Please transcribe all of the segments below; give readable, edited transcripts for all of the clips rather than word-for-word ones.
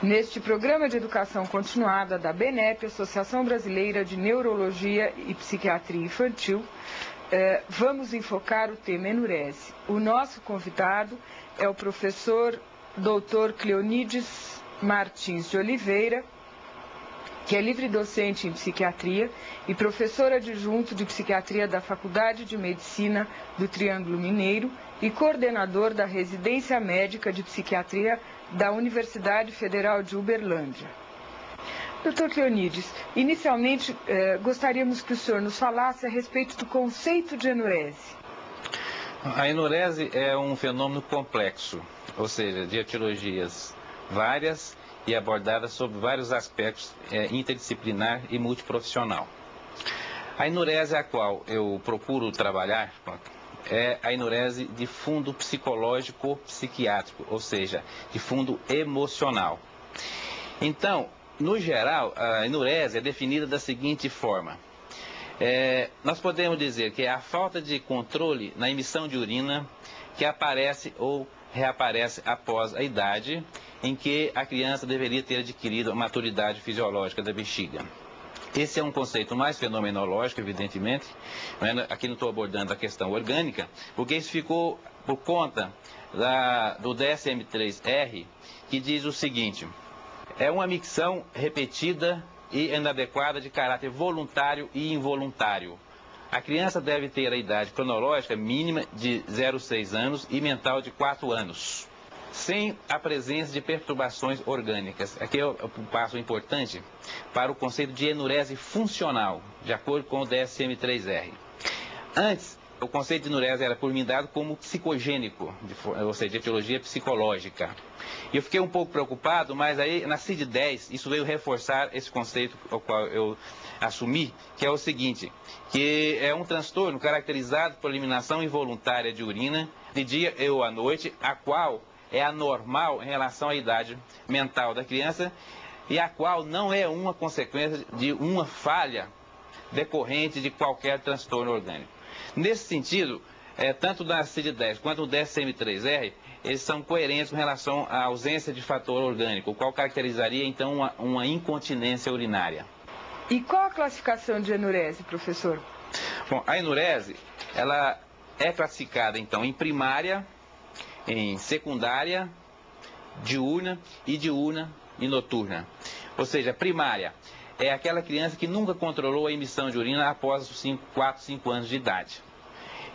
Neste programa de educação continuada da BNEP, Associação Brasileira de Neurologia e Psiquiatria Infantil, vamos enfocar o tema enurese. O nosso convidado é o professor Dr. Cleonides Martins de Oliveira, que é livre-docente em psiquiatria e professor adjunto de psiquiatria da Faculdade de Medicina do Triângulo Mineiro e coordenador da residência médica de psiquiatria da Universidade Federal de Uberlândia. Dr. Cleonides, inicialmente gostaríamos que o senhor nos falasse a respeito do conceito de enurese. A enurese é um fenômeno complexo, ou seja, de etiologias várias e abordadas sob vários aspectos interdisciplinar e multiprofissional. A enurese a qual eu procuro trabalhar é a enurese de fundo psicológico-psiquiátrico, ou seja, de fundo emocional. Então, no geral, a enurese é definida da seguinte forma. Nós podemos dizer que é a falta de controle na emissão de urina que aparece ou reaparece após a idade em que a criança deveria ter adquirido a maturidade fisiológica da bexiga. Esse é um conceito mais fenomenológico, evidentemente. Aqui não estou abordando a questão orgânica, porque isso ficou por conta do DSM-3R, que diz o seguinte: é uma micção repetida e inadequada de caráter voluntário e involuntário. A criança deve ter a idade cronológica mínima de 0,6 anos e mental de 4 anos, sem a presença de perturbações orgânicas. Aqui é um passo importante para o conceito de enurese funcional, de acordo com o DSM-3R. Antes, o conceito de enurese era por mim dado como psicogênico, ou seja, de etiologia psicológica. E eu fiquei um pouco preocupado, mas aí na CID-10 isso veio reforçar esse conceito ao qual eu assumi, que é o seguinte, que é um transtorno caracterizado por eliminação involuntária de urina de dia ou à noite, a qual é anormal em relação à idade mental da criança e a qual não é uma consequência de uma falha decorrente de qualquer transtorno orgânico. Nesse sentido, tanto da CID-10 quanto o DSM-3R, eles são coerentes com relação à ausência de fator orgânico, o qual caracterizaria então uma incontinência urinária. E qual a classificação de enurese, professor? Bom, a enurese, ela é classificada então em primária, em secundária, diurna e noturna. Ou seja, primária é aquela criança que nunca controlou a emissão de urina após os 4, 5 anos de idade.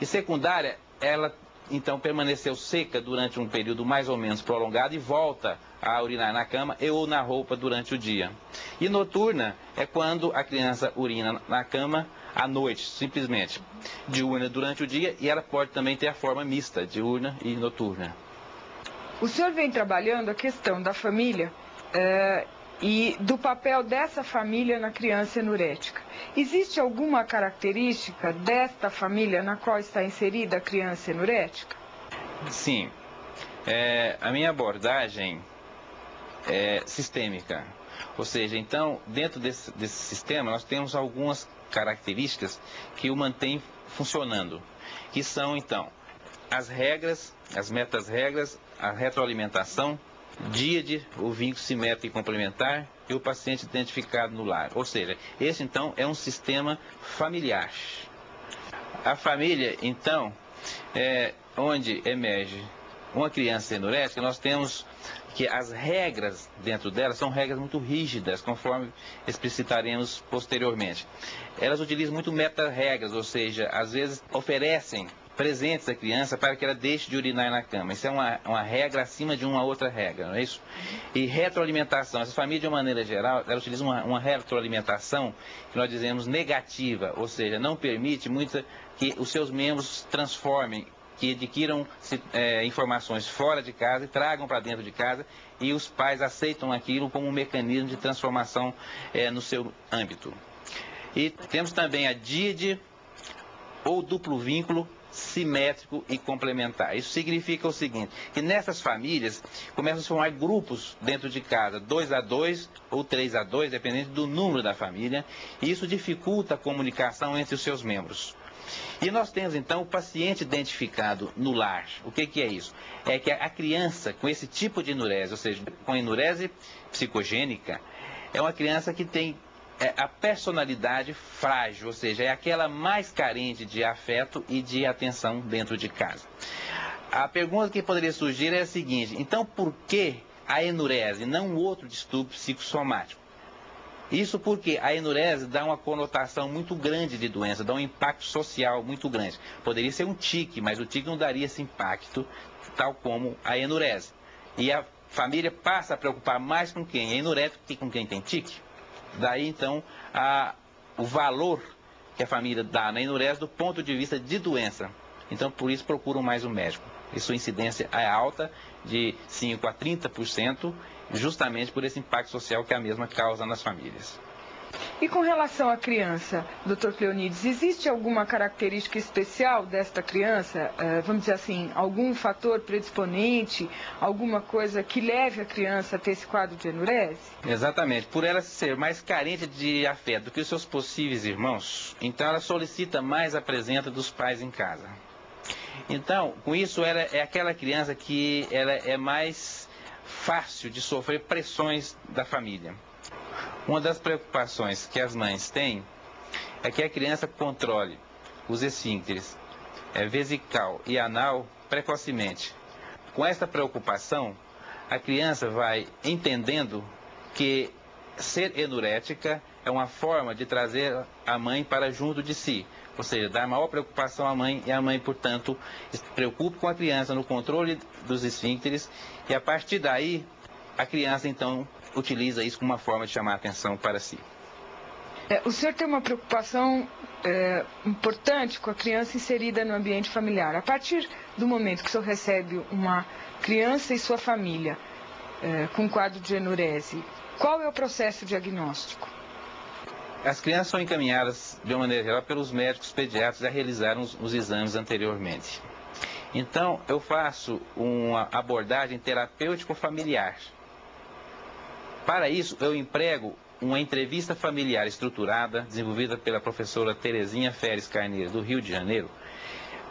E secundária, ela então permaneceu seca durante um período mais ou menos prolongado e volta a urinar na cama ou na roupa durante o dia. E noturna é quando a criança urina na cama à noite, simplesmente. Diurna durante o dia e ela pode também ter a forma mista, diurna e noturna. O senhor vem trabalhando a questão da família e do papel dessa família na criança enurética. Existe alguma característica desta família na qual está inserida a criança enurética? Sim. A minha abordagem é sistêmica. Ou seja, então, dentro desse sistema, nós temos algumas características que o mantêm funcionando, que são, então, as regras, as metas-regras, a retroalimentação, díade, o vínculo simétrico e complementar e o paciente identificado no lar. Ou seja, esse então é um sistema familiar. A família, então, é onde emerge uma criança enurética, nós temos que as regras dentro dela são regras muito rígidas, conforme explicitaremos posteriormente. Elas utilizam muito meta-regras, ou seja, às vezes oferecem presentes à criança para que ela deixe de urinar na cama. Isso é uma regra acima de uma outra regra, não é isso? E retroalimentação. Essa família, de uma maneira geral, ela utiliza uma retroalimentação que nós dizemos negativa, ou seja, não permite muito que os seus membros transformem, que adquiram informações fora de casa e tragam para dentro de casa e os pais aceitam aquilo como um mecanismo de transformação no seu âmbito. E temos também a díade ou duplo vínculo simétrico e complementar. Isso significa o seguinte, que nessas famílias começam a se formar grupos dentro de casa, 2 a 2 ou 3 a 2, dependendo do número da família, e isso dificulta a comunicação entre os seus membros. E nós temos, então, o paciente identificado no lar. O que é isso? É que a criança com esse tipo de enurese, ou seja, com enurese psicogênica, é uma criança que tem a personalidade frágil, ou seja, é aquela mais carente de afeto e de atenção dentro de casa. A pergunta que poderia surgir é a seguinte: então por que a enurese, não outro distúrbio psicossomático? Isso porque a enurese dá uma conotação muito grande de doença, dá um impacto social muito grande. Poderia ser um tique, mas o tique não daria esse impacto, tal como a enurese. E a família passa a preocupar mais com quem? A enurese que com quem tem tique. Daí, então, o valor que a família dá na enurese do ponto de vista de doença. Então, por isso, procuram mais um médico. E sua incidência é alta, de 5% a 30%, justamente por esse impacto social que a mesma causa nas famílias. E com relação à criança, Dr. Cleonides, existe alguma característica especial desta criança? Vamos dizer assim, algum fator predisponente, alguma coisa que leve a criança a ter esse quadro de enurese? Exatamente. Por ela ser mais carente de afeto do que os seus possíveis irmãos, então ela solicita mais a presença dos pais em casa. Então, com isso, ela é aquela criança que ela é mais fácil de sofrer pressões da família. Uma das preocupações que as mães têm é que a criança controle os esfíncteres vesical e anal precocemente. Com esta preocupação, a criança vai entendendo que ser enurética é uma forma de trazer a mãe para junto de si, ou seja, dar maior preocupação à mãe, e a mãe, portanto, se preocupa com a criança no controle dos esfíncteres, e a partir daí, a criança, então, utiliza isso como uma forma de chamar a atenção para si. O senhor tem uma preocupação importante com a criança inserida no ambiente familiar. A partir do momento que o senhor recebe uma criança e sua família com quadro de enurese, qual é o processo diagnóstico? As crianças são encaminhadas, de uma maneira geral, pelos médicos pediatras a realizar os exames anteriormente. Então, eu faço uma abordagem terapêutico-familiar. Para isso, eu emprego uma entrevista familiar estruturada, desenvolvida pela professora Terezinha Feres Carneiro, do Rio de Janeiro,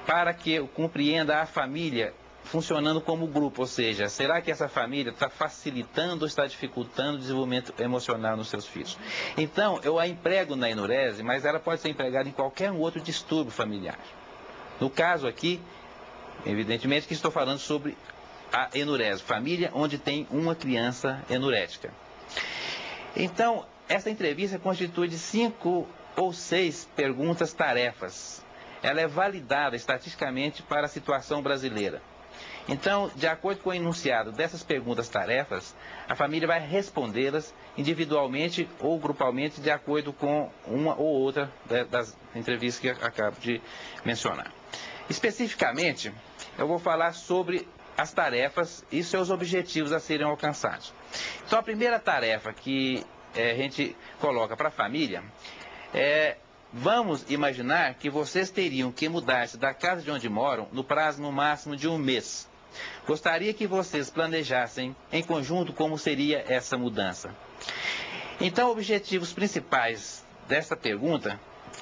para que eu compreenda a família funcionando como grupo, ou seja, será que essa família está facilitando ou está dificultando o desenvolvimento emocional nos seus filhos? Então, eu a emprego na enurese, mas ela pode ser empregada em qualquer outro distúrbio familiar. No caso aqui, evidentemente que estou falando sobre a enurese, família onde tem uma criança enurética. Então, essa entrevista constitui de 5 ou 6 perguntas-tarefas. Ela é validada estatisticamente para a situação brasileira. Então, de acordo com o enunciado dessas perguntas-tarefas, a família vai respondê-las individualmente ou grupalmente, de acordo com uma ou outra das entrevistas que eu acabo de mencionar. Especificamente, eu vou falar sobre as tarefas e seus objetivos a serem alcançados. Então, a primeira tarefa que a gente coloca para a família é: vamos imaginar que vocês teriam que mudar-se da casa de onde moram no prazo no máximo de 1 mês. Gostaria que vocês planejassem em conjunto como seria essa mudança. Então, objetivos principais dessa pergunta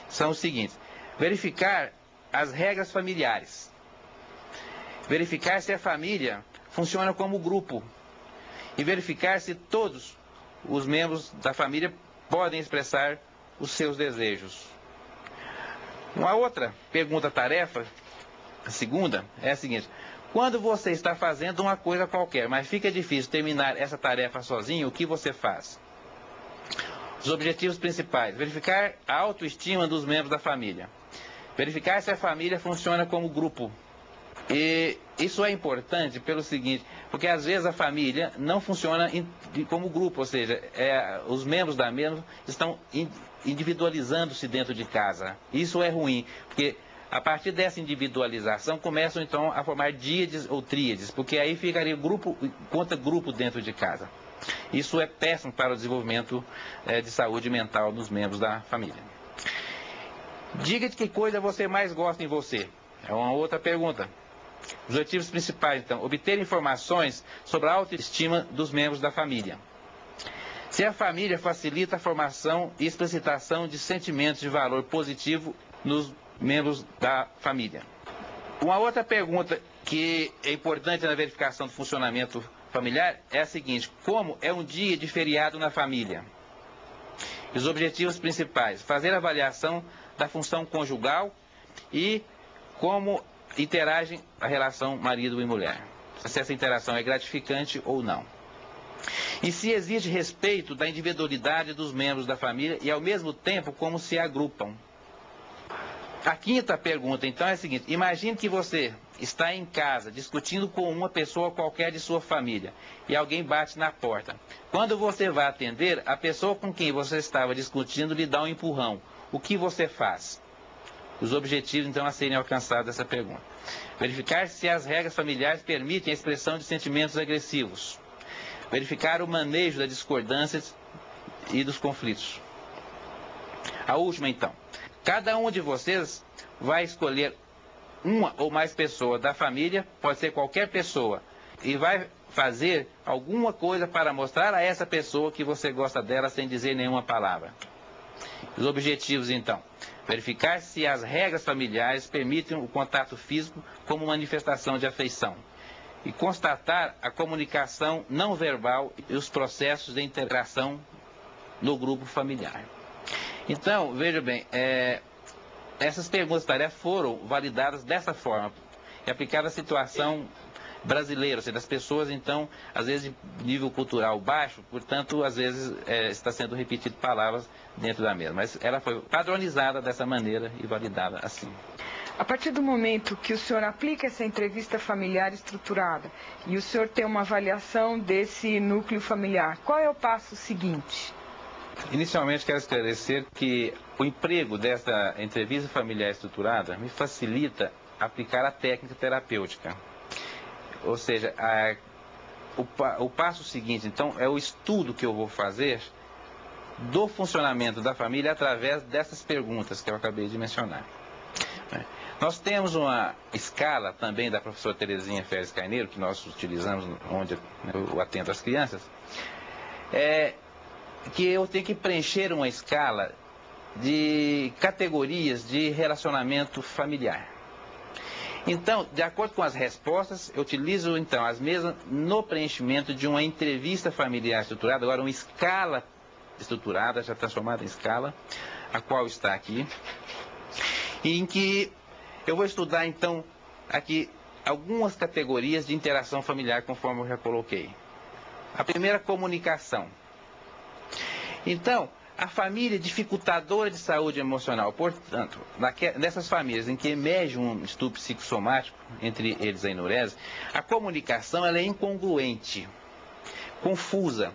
são os seguintes: verificar as regras familiares, verificar se a família funciona como grupo e verificar se todos os membros da família podem expressar os seus desejos. Uma outra pergunta-tarefa, a segunda, é a seguinte: quando você está fazendo uma coisa qualquer, mas fica difícil terminar essa tarefa sozinho, o que você faz? Os objetivos principais: verificar a autoestima dos membros da família, verificar se a família funciona como grupo. E isso é importante pelo seguinte, porque às vezes a família não funciona como grupo, ou seja, os membros da mesma estão individualizando-se dentro de casa. Isso é ruim, porque a partir dessa individualização começam então a formar díades ou tríades, porque aí ficaria grupo contra grupo dentro de casa. Isso é péssimo para o desenvolvimento de saúde mental dos membros da família. Diga de que coisa você mais gosta em você. É uma outra pergunta. Os objetivos principais, então: obter informações sobre a autoestima dos membros da família. Se a família facilita a formação e explicitação de sentimentos de valor positivo nos membros da família. Uma outra pergunta que é importante na verificação do funcionamento familiar é a seguinte: como é um dia de feriado na família? Os objetivos principais: fazer a avaliação da função conjugal e como interagem a relação marido e mulher. Se essa interação é gratificante ou não. E se existe respeito da individualidade dos membros da família e, ao mesmo tempo, como se agrupam. A quinta pergunta, então, é a seguinte: imagine que você está em casa discutindo com uma pessoa qualquer de sua família e alguém bate na porta. Quando você vai atender, a pessoa com quem você estava discutindo lhe dá um empurrão. O que você faz? Os objetivos, então, a serem alcançados dessa pergunta: verificar se as regras familiares permitem a expressão de sentimentos agressivos. Verificar o manejo das discordâncias e dos conflitos. A última, então: cada um de vocês vai escolher uma ou mais pessoas da família, pode ser qualquer pessoa, e vai fazer alguma coisa para mostrar a essa pessoa que você gosta dela sem dizer nenhuma palavra. Os objetivos, então: verificar se as regras familiares permitem o contato físico como manifestação de afeição. E constatar a comunicação não verbal e os processos de interação no grupo familiar. Então, veja bem, essas perguntas-tarefas foram validadas dessa forma e aplicadas à situação brasileira, ou seja, das pessoas, então, às vezes de nível cultural baixo, portanto, às vezes está sendo repetido palavras dentro da mesma. Mas ela foi padronizada dessa maneira e validada assim. A partir do momento que o senhor aplica essa entrevista familiar estruturada e o senhor tem uma avaliação desse núcleo familiar, qual é o passo seguinte? Inicialmente, quero esclarecer que o emprego dessa entrevista familiar estruturada me facilita aplicar a técnica terapêutica. Ou seja, o passo seguinte, então, é o estudo que eu vou fazer do funcionamento da família através dessas perguntas que eu acabei de mencionar. Nós temos uma escala também da professora Terezinha Félix Carneiro, que nós utilizamos onde eu atendo as crianças, que eu tenho que preencher uma escala de categorias de relacionamento familiar. Então, de acordo com as respostas, eu utilizo então as mesmas no preenchimento de uma entrevista familiar estruturada, agora uma escala estruturada, já transformada em escala, a qual está aqui, em que eu vou estudar então aqui algumas categorias de interação familiar, conforme eu já coloquei. A primeira, comunicação. Então, a família dificultadora de saúde emocional, portanto, nessas famílias em que emerge um distúrbio psicossomático, entre eles a enurese, a comunicação ela é incongruente, confusa,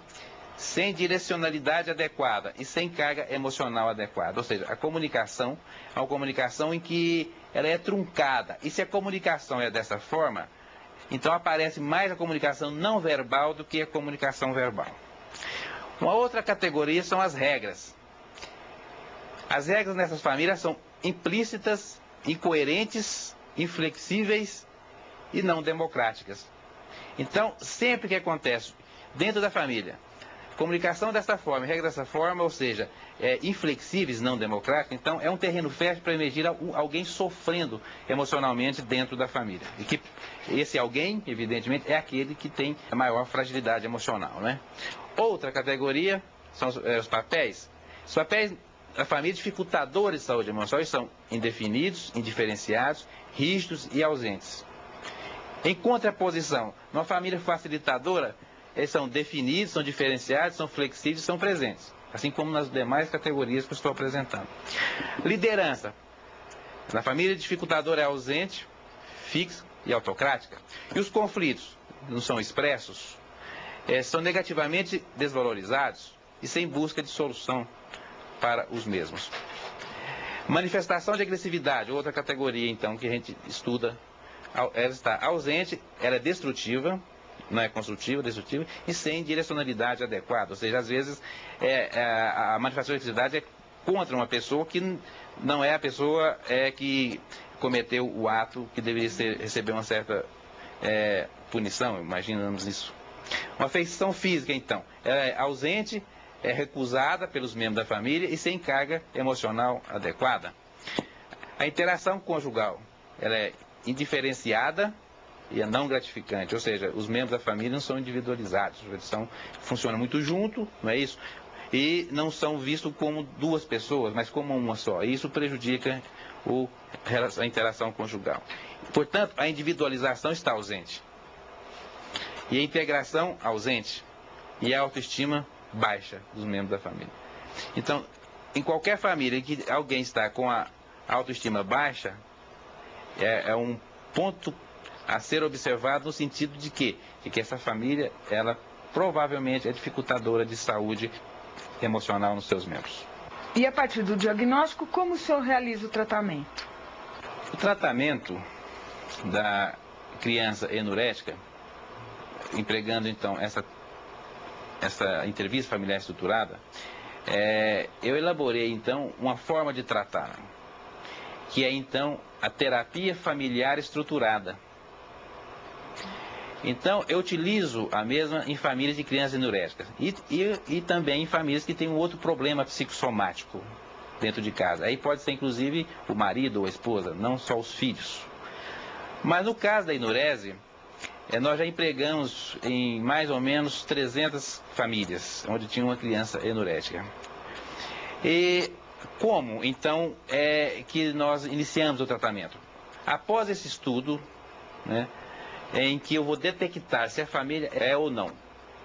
sem direcionalidade adequada e sem carga emocional adequada. Ou seja, a comunicação é uma comunicação em que ela é truncada. E se a comunicação é dessa forma, então aparece mais a comunicação não verbal do que a comunicação verbal. Uma outra categoria são as regras. As regras nessas famílias são implícitas, incoerentes, inflexíveis e não democráticas. Então, sempre que acontece dentro da família comunicação dessa forma, regra dessa forma, ou seja, inflexíveis, não democráticos, então é um terreno fértil para emergir alguém sofrendo emocionalmente dentro da família. E que esse alguém, evidentemente, é aquele que tem a maior fragilidade emocional, né? Outra categoria são os papéis. Os papéis da família dificultadores de saúde emocional são indefinidos, indiferenciados, rígidos e ausentes. Em contraposição, numa família facilitadora, eles são definidos, são diferenciados, são flexíveis, são presentes. Assim como nas demais categorias que eu estou apresentando. Liderança. Na família dificultadora é ausente, fixa e autocrática. E os conflitos não são expressos, são negativamente desvalorizados e sem busca de solução para os mesmos. Manifestação de agressividade, outra categoria então que a gente estuda, ela está ausente, ela é destrutiva, não é construtiva, destrutiva, e sem direcionalidade adequada. Ou seja, às vezes a manifestação de agressividade é contra uma pessoa que não é a pessoa que cometeu o ato que deveria receber uma certa punição, imaginamos isso. Uma afeição física, então, é ausente, é recusada pelos membros da família e sem carga emocional adequada. A interação conjugal, ela é indiferenciada e é não gratificante, ou seja, os membros da família não são individualizados, eles funcionam muito junto, não é isso? E não são vistos como duas pessoas, mas como uma só. E isso prejudica a interação conjugal. Portanto, a individualização está ausente. E a integração ausente. E a autoestima baixa dos membros da família. Então, em qualquer família em que alguém está com a autoestima baixa, é um ponto a ser observado no sentido de que essa família, ela provavelmente é dificultadora de saúde emocional nos seus membros. E a partir do diagnóstico, como o senhor realiza o tratamento? O tratamento da criança enurética, empregando então essa entrevista familiar estruturada, eu elaborei então uma forma de tratar, que é então a terapia familiar estruturada. Então, eu utilizo a mesma em famílias de crianças enuréticas e também em famílias que têm um outro problema psicossomático dentro de casa. Aí pode ser, inclusive, o marido ou a esposa, não só os filhos. Mas no caso da enurese, nós já empregamos em mais ou menos 300 famílias, onde tinha uma criança enurética. E como, então, é que nós iniciamos o tratamento? Após esse estudo, né, em que eu vou detectar se a família é ou não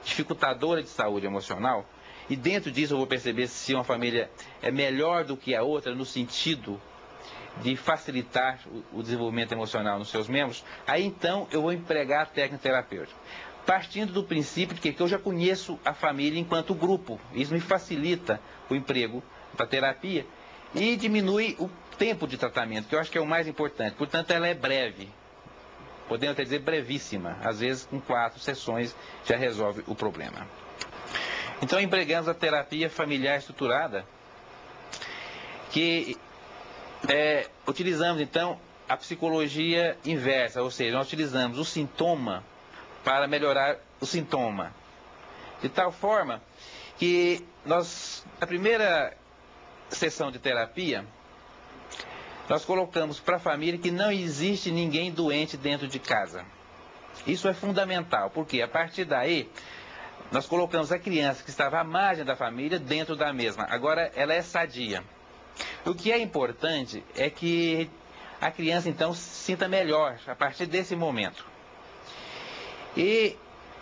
dificultadora de saúde emocional, e dentro disso eu vou perceber se uma família é melhor do que a outra no sentido de facilitar o desenvolvimento emocional nos seus membros, aí então eu vou empregar a técnica terapêutica, partindo do princípio de que eu já conheço a família enquanto grupo. Isso me facilita o emprego da terapia e diminui o tempo de tratamento, que eu acho que é o mais importante. Portanto, ela é breve. Podemos até dizer brevíssima, às vezes com 4 sessões já resolve o problema. Então empregamos a terapia familiar estruturada, que utilizamos então a psicologia inversa, ou seja, nós utilizamos o sintoma para melhorar o sintoma. De tal forma que na primeira sessão de terapia, nós colocamos para a família que não existe ninguém doente dentro de casa. Isso é fundamental, porque a partir daí, nós colocamos a criança que estava à margem da família dentro da mesma. Agora, ela é sadia. O que é importante é que a criança, então, se sinta melhor a partir desse momento. E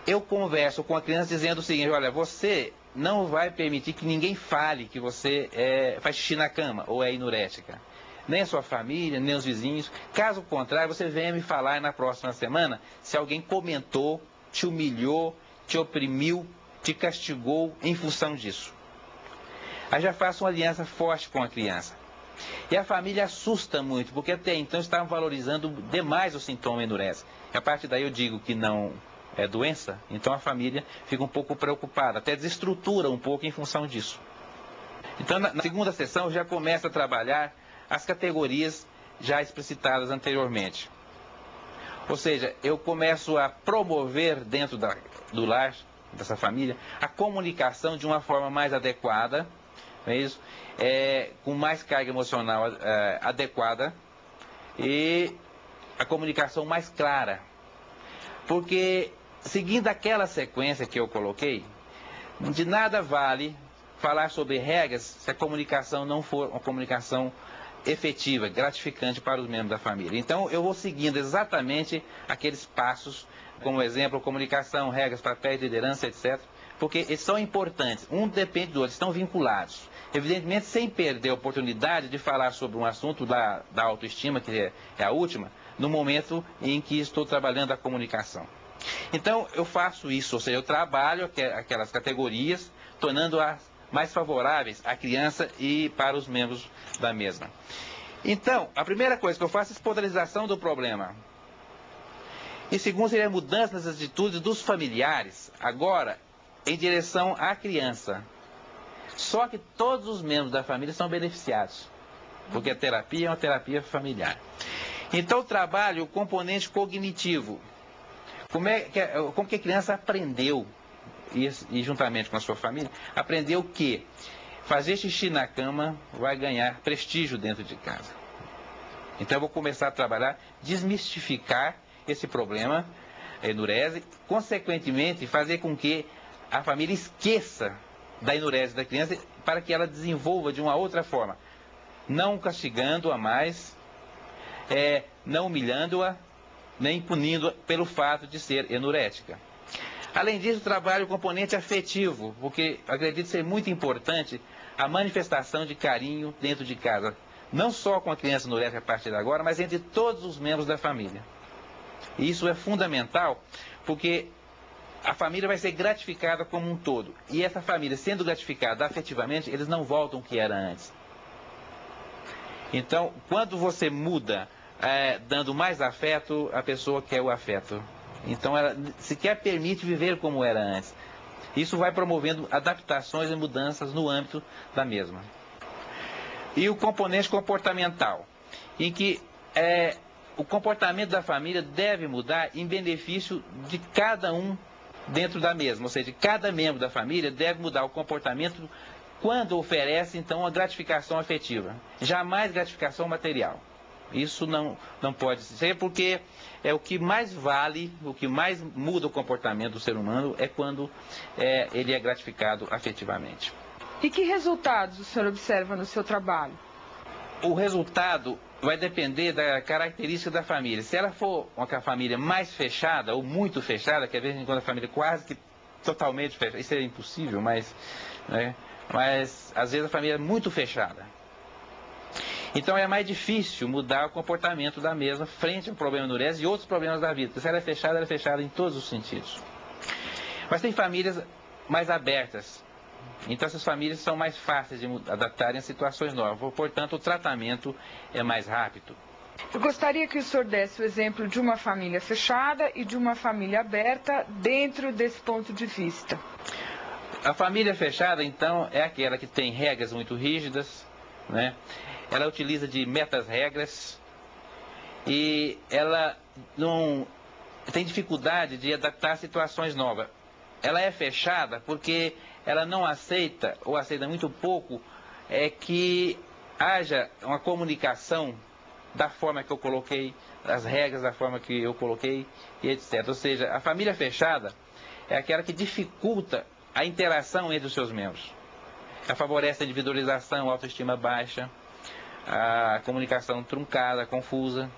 eu converso com a criança dizendo o seguinte: olha, você não vai permitir que ninguém fale que você faz xixi na cama ou é enurética. Nem a sua família, nem os vizinhos. Caso contrário, você venha me falar na próxima semana se alguém comentou, te humilhou, te oprimiu, te castigou em função disso. Aí já faço uma aliança forte com a criança. E a família assusta muito, porque até então estavam valorizando demais o sintoma enurese. E a partir daí eu digo que não é doença, então a família fica um pouco preocupada, até desestrutura um pouco em função disso. Então na segunda sessão eu já começo a trabalhar as categorias já explicitadas anteriormente. Ou seja, eu começo a promover dentro do lar, dessa família, a comunicação de uma forma mais adequada, não é isso? Com mais carga emocional adequada e a comunicação mais clara. Porque, seguindo aquela sequência que eu coloquei, de nada vale falar sobre regras se a comunicação não for uma comunicação efetiva, gratificante para os membros da família. Então, eu vou seguindo exatamente aqueles passos, como exemplo, comunicação, regras, papéis, liderança, etc., porque eles são importantes. Um depende do outro, estão vinculados. Evidentemente, sem perder a oportunidade de falar sobre um assunto da autoestima, que é a última, no momento em que estou trabalhando a comunicação. Então, eu faço isso, ou seja, eu trabalho aquelas categorias, tornando-as mais favoráveis à criança e para os membros da mesma. Então, a primeira coisa que eu faço é a espodalização do problema. E segundo, seria a mudança nas atitudes dos familiares, agora, em direção à criança. Só que todos os membros da família são beneficiados, porque a terapia é uma terapia familiar. Então, eu trabalho o componente cognitivo. Como que a criança aprendeu, e juntamente com a sua família, aprendeu que fazer xixi na cama vai ganhar prestígio dentro de casa. Então eu vou começar a trabalhar, desmistificar esse problema, a enurese, consequentemente fazer com que a família esqueça da enurese da criança para que ela desenvolva de uma outra forma, não castigando-a mais, não humilhando-a, nem punindo-a pelo fato de ser enurética. Além disso, trabalho o componente afetivo, porque acredito ser muito importante a manifestação de carinho dentro de casa, não só com a criança enurética a partir de agora, mas entre todos os membros da família. E isso é fundamental, porque a família vai ser gratificada como um todo. E essa família sendo gratificada afetivamente, eles não voltam ao que era antes. Então, quando você muda, dando mais afeto, a pessoa quer o afeto. Então, ela sequer permite viver como era antes. Isso vai promovendo adaptações e mudanças no âmbito da mesma. E o componente comportamental, em que o comportamento da família deve mudar em benefício de cada um dentro da mesma. Ou seja, cada membro da família deve mudar o comportamento quando oferece, então, a gratificação afetiva. Jamais gratificação material. Isso não pode ser, porque o que mais vale, o que mais muda o comportamento do ser humano é quando ele é gratificado afetivamente. E que resultados o senhor observa no seu trabalho? O resultado vai depender da característica da família. Se ela for uma família mais fechada ou muito fechada, que às vezes quando a família quase que totalmente fechada, isso é impossível, mas às vezes a família é muito fechada. Então é mais difícil mudar o comportamento da mesma frente ao problema da enurese e outros problemas da vida. Se ela é fechada em todos os sentidos. Mas tem famílias mais abertas. Então essas famílias são mais fáceis de adaptarem a situações novas. Portanto, o tratamento é mais rápido. Eu gostaria que o senhor desse o exemplo de uma família fechada e de uma família aberta dentro desse ponto de vista. A família fechada, então, é aquela que tem regras muito rígidas, né? Ela utiliza de metas-regras e ela não tem dificuldade de adaptar a situações novas. Ela é fechada porque ela não aceita, ou aceita muito pouco, que haja uma comunicação da forma que eu coloquei, as regras da forma que eu coloquei, e etc. Ou seja, a família fechada é aquela que dificulta a interação entre os seus membros. Ela favorece a individualização, a autoestima baixa, a comunicação truncada, confusa.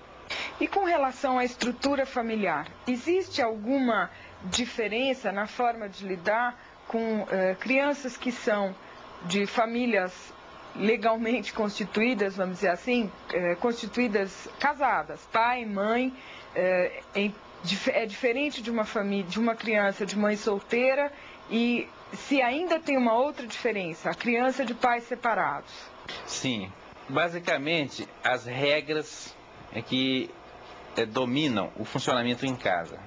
E com relação à estrutura familiar, existe alguma diferença na forma de lidar com crianças que são de famílias legalmente constituídas, vamos dizer assim, constituídas casadas, pai, mãe, é diferente de uma família, de uma criança de mãe solteira, e se ainda tem uma outra diferença, a criança de pais separados? Sim. Basicamente, as regras que dominam o funcionamento em casa.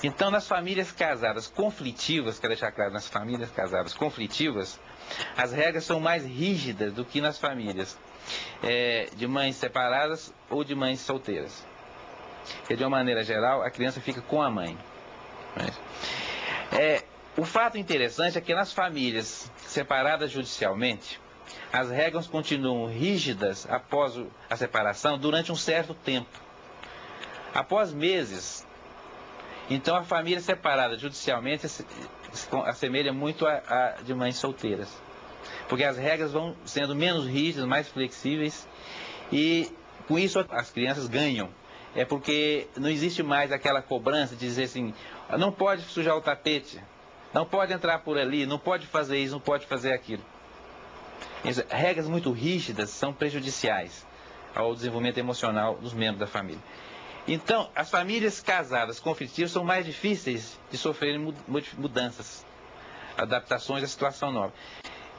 Então, nas famílias casadas conflitivas, quero deixar claro, nas famílias casadas conflitivas, as regras são mais rígidas do que nas famílias de mães separadas ou de mães solteiras. Porque, de uma maneira geral, a criança fica com a mãe. O fato interessante é que nas famílias separadas judicialmente, as regras continuam rígidas após a separação durante um certo tempo. Após meses, então a família separada judicialmente se assemelha muito a de mães solteiras. Porque as regras vão sendo menos rígidas, mais flexíveis, e com isso as crianças ganham. É porque não existe mais aquela cobrança de dizer assim, não pode sujar o tapete, não pode entrar por ali, não pode fazer isso, não pode fazer aquilo. Regras muito rígidas são prejudiciais ao desenvolvimento emocional dos membros da família. Então, as famílias casadas conflitivas são mais difíceis de sofrerem mudanças, adaptações à situação nova.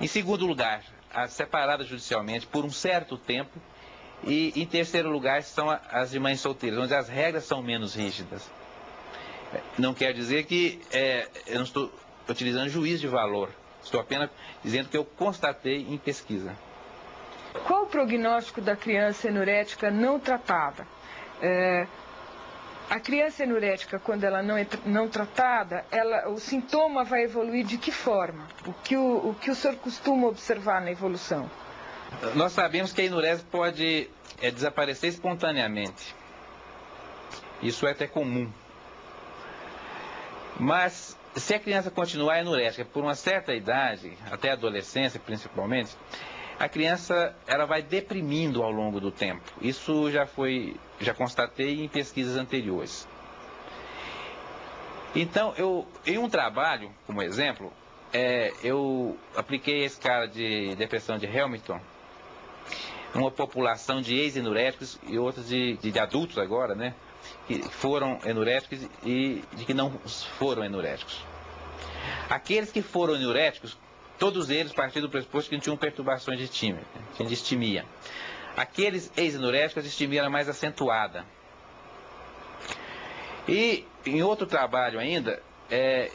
Em segundo lugar, as separadas judicialmente por um certo tempo. E em terceiro lugar são as de mães solteiras, onde as regras são menos rígidas. Não quer dizer que eu não estou utilizando juízo de valor. Estou apenas dizendo que eu constatei em pesquisa. Qual o prognóstico da criança enurética não tratada? A criança enurética, quando ela não tratada, o sintoma vai evoluir de que forma? O que o senhor costuma observar na evolução? Nós sabemos que a enurese pode desaparecer espontaneamente. Isso é até comum. Mas, se a criança continuar enurética por uma certa idade, até a adolescência principalmente, a criança ela vai deprimindo ao longo do tempo. Isso já constatei em pesquisas anteriores. Então, em um trabalho, como exemplo, eu apliquei a escala de depressão de Hamilton numa população de ex-enuréticos e outros de adultos agora, né? Que foram enuréticos e de que não foram enuréticos. Aqueles que foram enuréticos, todos eles partiram do pressuposto que não tinham perturbações de distimia. Aqueles ex-enuréticos, a distimia era mais acentuada. E em outro trabalho ainda,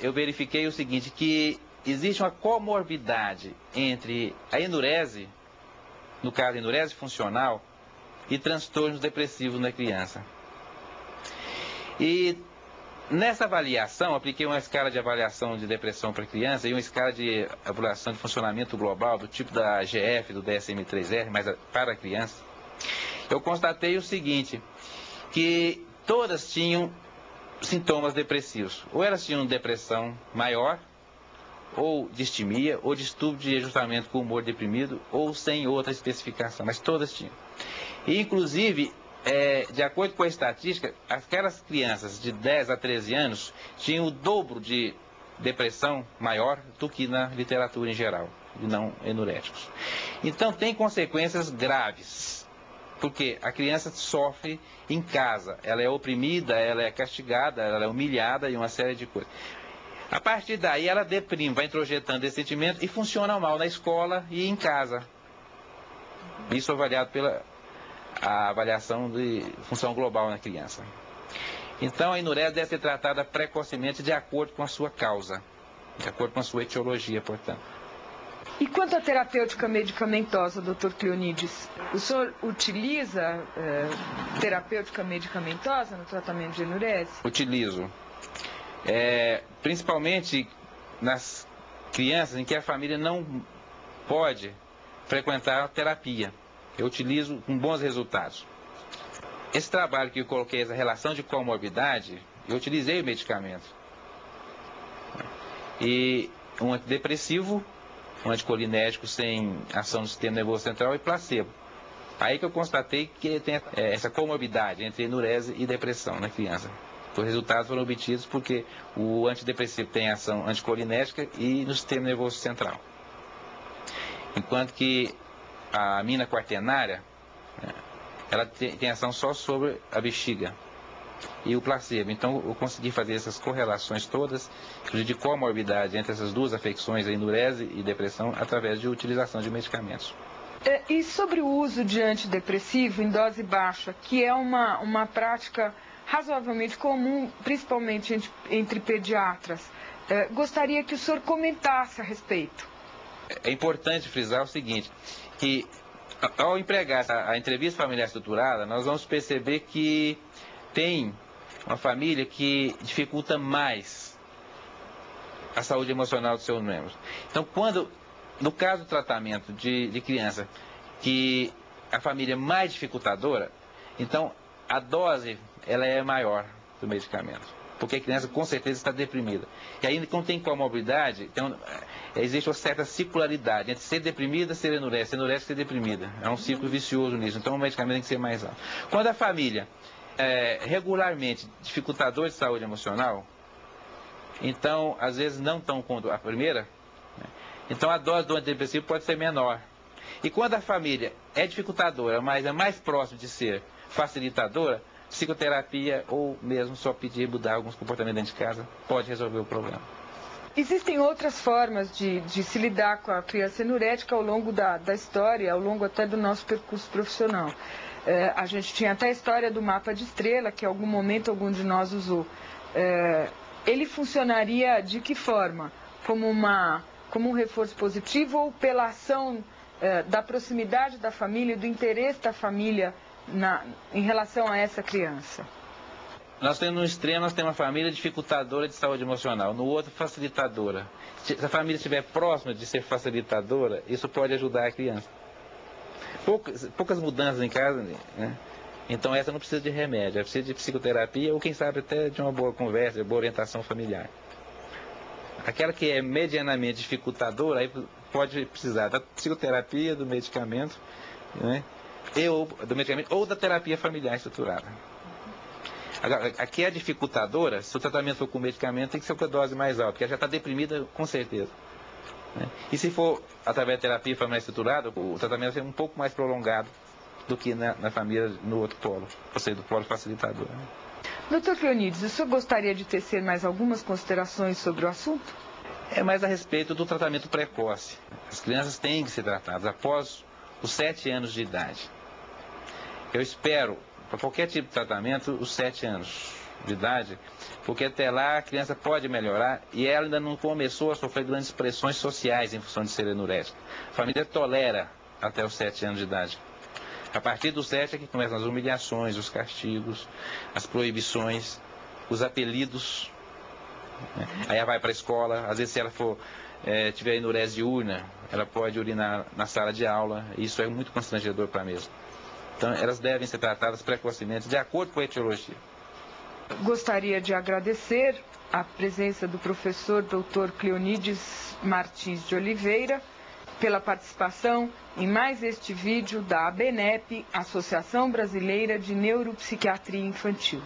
eu verifiquei o seguinte, que existe uma comorbidade entre a enurese, no caso a enurese funcional, e transtornos depressivos na criança. E nessa avaliação, apliquei uma escala de avaliação de depressão para criança e uma escala de avaliação de funcionamento global do tipo da GF, do DSM-3R, mas para a criança. Eu constatei o seguinte, que todas tinham sintomas depressivos. Ou elas tinham depressão maior, ou distimia, ou distúrbio de ajustamento com humor deprimido, ou sem outra especificação, mas todas tinham. E, inclusive, de acordo com a estatística, aquelas crianças de 10 a 13 anos tinham o dobro de depressão maior do que na literatura em geral, de não enuréticos. Então, tem consequências graves, porque a criança sofre em casa, ela é oprimida, ela é castigada, ela é humilhada e uma série de coisas. A partir daí, ela deprime, vai introjetando esse sentimento e funciona mal na escola e em casa. Isso avaliado pela avaliação de função global na criança. Então, a enurese deve ser tratada precocemente de acordo com a sua causa, de acordo com a sua etiologia, portanto. E quanto à terapêutica medicamentosa, Dr. Cleonides, o senhor utiliza terapêutica medicamentosa no tratamento de enurese? Utilizo. Principalmente nas crianças em que a família não pode frequentar a terapia. Eu utilizo com bons resultados. Esse trabalho que eu coloquei, essa relação de comorbidade, eu utilizei o medicamento. E um antidepressivo, um anticolinético sem ação do sistema nervoso central e placebo. Aí que eu constatei que tem essa comorbidade entre enurese e depressão na criança. Os resultados foram obtidos porque o antidepressivo tem ação anticolinética e no sistema nervoso central. Enquanto que a amina quaternária, ela tem ação só sobre a bexiga e o placebo. Então, eu consegui fazer essas correlações todas, de comorbidade entre essas duas afecções, a enurese e depressão, através de utilização de medicamentos. E sobre o uso de antidepressivo em dose baixa, que é uma prática razoavelmente comum, principalmente entre pediatras, gostaria que o senhor comentasse a respeito. É importante frisar o seguinte, que ao empregar a entrevista familiar estruturada, nós vamos perceber que tem uma família que dificulta mais a saúde emocional dos seus membros. Então, no caso do tratamento de criança, que a família é mais dificultadora, então a dose ela é maior do medicamento. Porque a criança com certeza está deprimida. E ainda quando tem comorbidade, então, existe uma certa circularidade entre ser deprimida e ser enurética e ser deprimida. É um ciclo vicioso nisso. Então o medicamento tem que ser mais alto. Quando a família é regularmente dificultador de saúde emocional, então às vezes não tão com a primeira, né? Então a dose do antidepressivo pode ser menor. E quando a família é dificultadora, mas é mais próximo de ser facilitadora, psicoterapia ou mesmo só pedir mudar alguns comportamentos dentro de casa pode resolver o problema. Existem outras formas de se lidar com a criança enurética ao longo da história, ao longo até do nosso percurso profissional. A gente tinha até a história do mapa de estrela, que em algum momento algum de nós usou. Ele funcionaria de que forma? Como um reforço positivo ou pela ação da proximidade da família e do interesse da família em relação a essa criança? Nós temos no extremo, nós temos uma família dificultadora de saúde emocional, no outro facilitadora. Se a família estiver próxima de ser facilitadora, isso pode ajudar a criança. poucas mudanças em casa, né? Então essa não precisa de remédio, ela precisa de psicoterapia ou quem sabe até de uma boa conversa, de boa orientação familiar. Aquela que é medianamente dificultadora, aí pode precisar da psicoterapia, do medicamento, né? Ou da terapia familiar estruturada. Agora, aqui é a dificultadora, se o tratamento for com medicamento, tem que ser com a dose mais alta, porque ela já está deprimida com certeza, né? E se for através da terapia familiar estruturada, o tratamento vai ser um pouco mais prolongado do que na família, no outro polo, ou seja, do polo facilitador, né? Dr. Cleonides, o senhor gostaria de tecer mais algumas considerações sobre o assunto? É mais a respeito do tratamento precoce. As crianças têm que ser tratadas após os 7 anos de idade. Eu espero, para qualquer tipo de tratamento, os 7 anos de idade, porque até lá a criança pode melhorar e ela ainda não começou a sofrer grandes pressões sociais em função de ser anurésica. A família tolera até os 7 anos de idade. A partir dos 7 é que começam as humilhações, os castigos, as proibições, os apelidos, né? Aí ela vai para a escola, às vezes se ela tiver enurese diurna, ela pode urinar na sala de aula, e isso é muito constrangedor para a mesma. Então elas devem ser tratadas precocemente, de acordo com a etiologia. Gostaria de agradecer a presença do professor Dr. Cleonides Martins de Oliveira pela participação em mais este vídeo da ABNEP, Associação Brasileira de Neuropsiquiatria Infantil.